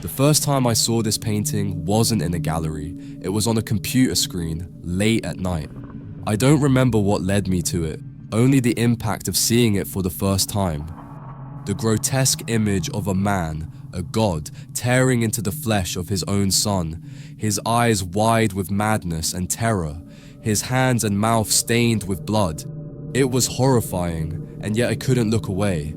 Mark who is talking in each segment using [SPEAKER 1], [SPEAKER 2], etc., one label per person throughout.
[SPEAKER 1] The first time I saw this painting wasn't in a gallery, it was on a computer screen, late at night. I don't remember what led me to it, only the impact of seeing it for the first time. The grotesque image of a man, a god, tearing into the flesh of his own son, his eyes wide with madness and terror, his hands and mouth stained with blood. It was horrifying, and yet I couldn't look away.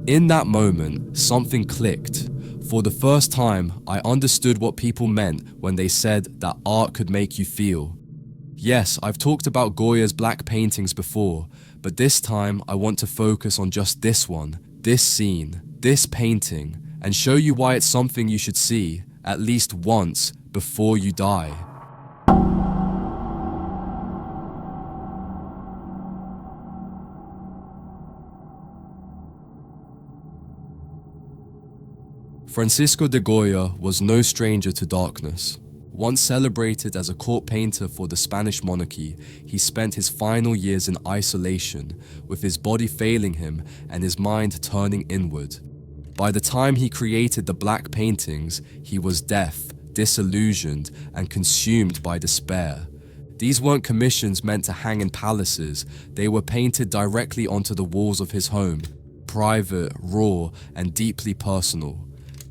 [SPEAKER 1] In that moment, something clicked. For the first time, I understood what people meant when they said that art could make you feel. Yes, I've talked about Goya's black paintings before, but this time I want to focus on just this one, this scene, this painting, and show you why it's something you should see, at least once, before you die. Francisco de Goya was no stranger to darkness. Once celebrated as a court painter for the Spanish monarchy, he spent his final years in isolation, with his body failing him and his mind turning inward. By the time he created the black paintings, he was deaf, disillusioned, and consumed by despair. These weren't commissions meant to hang in palaces, they were painted directly onto the walls of his home, private, raw, and deeply personal.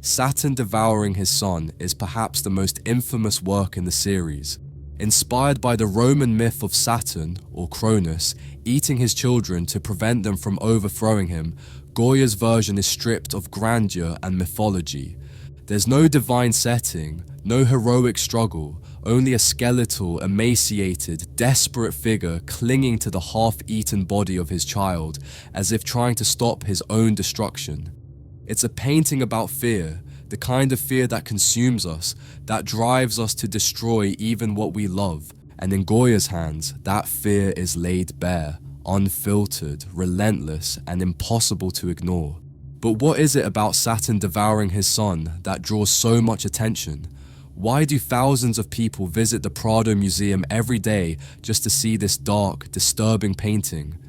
[SPEAKER 1] Saturn Devouring His Son is perhaps the most infamous work in the series. Inspired by the Roman myth of Saturn, or Cronus, eating his children to prevent them from overthrowing him, Goya's version is stripped of grandeur and mythology. There's no divine setting, no heroic struggle, only a skeletal, emaciated, desperate figure clinging to the half-eaten body of his child, as if trying to stop his own destruction. It's a painting about fear, the kind of fear that consumes us, that drives us to destroy even what we love. And in Goya's hands, that fear is laid bare, unfiltered, relentless, and impossible to ignore. But what is it about Saturn Devouring His Son that draws so much attention? Why do thousands of people visit the Prado Museum every day just to see this dark, disturbing painting?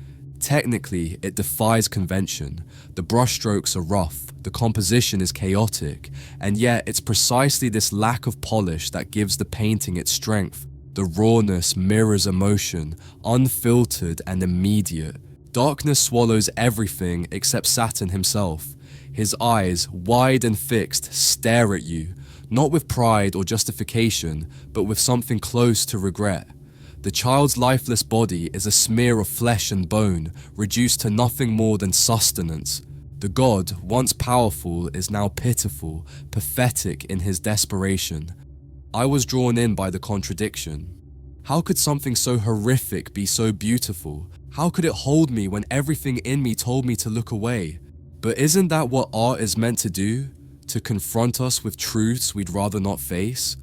[SPEAKER 1] Technically, it defies convention. The brushstrokes are rough, the composition is chaotic, and yet it's precisely this lack of polish that gives the painting its strength. The rawness mirrors emotion, unfiltered and immediate. Darkness swallows everything except Saturn himself. His eyes, wide and fixed, stare at you, not with pride or justification, but with something close to regret. The child's lifeless body is a smear of flesh and bone, reduced to nothing more than sustenance. The god, once powerful, is now pitiful, pathetic in his desperation. I was drawn in by the contradiction. How could something so horrific be so beautiful? How could it hold me when everything in me told me to look away? But isn't that what art is meant to do? To confront us with truths we'd rather not face?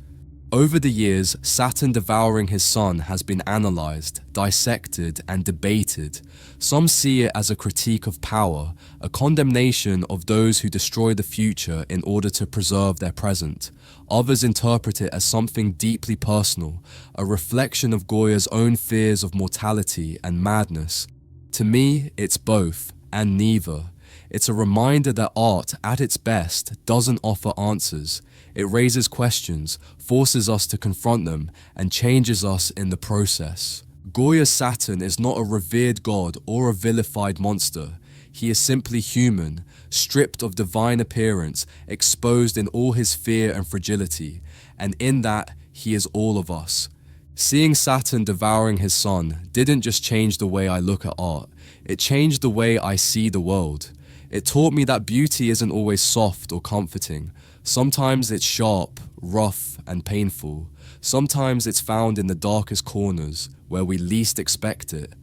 [SPEAKER 1] Over the years, Saturn Devouring His Son has been analysed, dissected, and debated. Some see it as a critique of power, a condemnation of those who destroy the future in order to preserve their present. Others interpret it as something deeply personal, a reflection of Goya's own fears of mortality and madness. To me, it's both, and neither. It's a reminder that art, at its best, doesn't offer answers. It raises questions, forces us to confront them, and changes us in the process. Goya's Saturn is not a revered god or a vilified monster. He is simply human, stripped of divine appearance, exposed in all his fear and fragility, and in that, he is all of us. Seeing Saturn Devouring His Son didn't just change the way I look at art, it changed the way I see the world. It taught me that beauty isn't always soft or comforting. Sometimes it's sharp, rough, and painful. Sometimes it's found in the darkest corners, where we least expect it.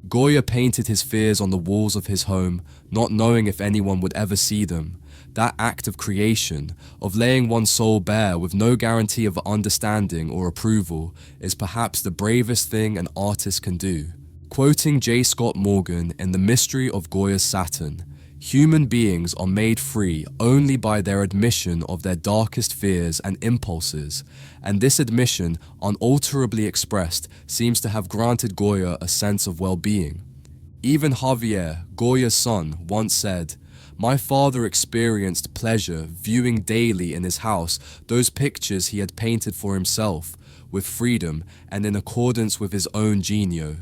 [SPEAKER 1] Goya painted his fears on the walls of his home, not knowing if anyone would ever see them. That act of creation, of laying one's soul bare with no guarantee of understanding or approval, is perhaps the bravest thing an artist can do. Quoting J. Scott Morgan in The Mystery of Goya's Saturn, human beings are made free only by their admission of their darkest fears and impulses, and this admission, unalterably expressed, seems to have granted Goya a sense of well-being. Even Javier, Goya's son, once said, My father experienced pleasure viewing daily in his house those pictures he had painted for himself, with freedom and in accordance with his own genio.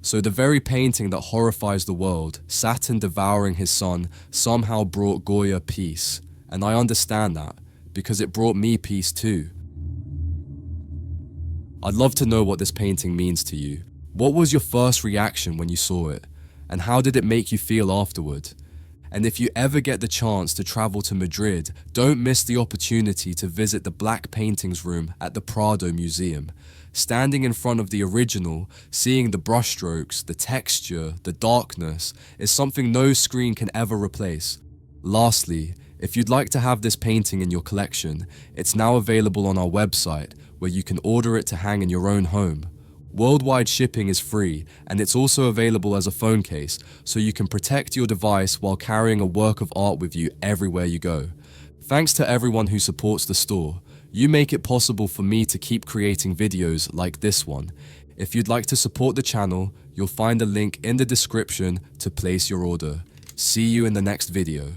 [SPEAKER 1] So the very painting that horrifies the world, Saturn Devouring His Son, somehow brought Goya peace. And I understand that, because it brought me peace too. I'd love to know what this painting means to you. What was your first reaction when you saw it? And how did it make you feel afterward? And if you ever get the chance to travel to Madrid, don't miss the opportunity to visit the Black Paintings Room at the Prado Museum. Standing in front of the original, seeing the brushstrokes, the texture, the darkness, is something no screen can ever replace. Lastly, if you'd like to have this painting in your collection, it's now available on our website, where you can order it to hang in your own home. Worldwide shipping is free, and it's also available as a phone case, so you can protect your device while carrying a work of art with you everywhere you go. Thanks to everyone who supports the store. You make it possible for me to keep creating videos like this one. If you'd like to support the channel, you'll find a link in the description to place your order. See you in the next video.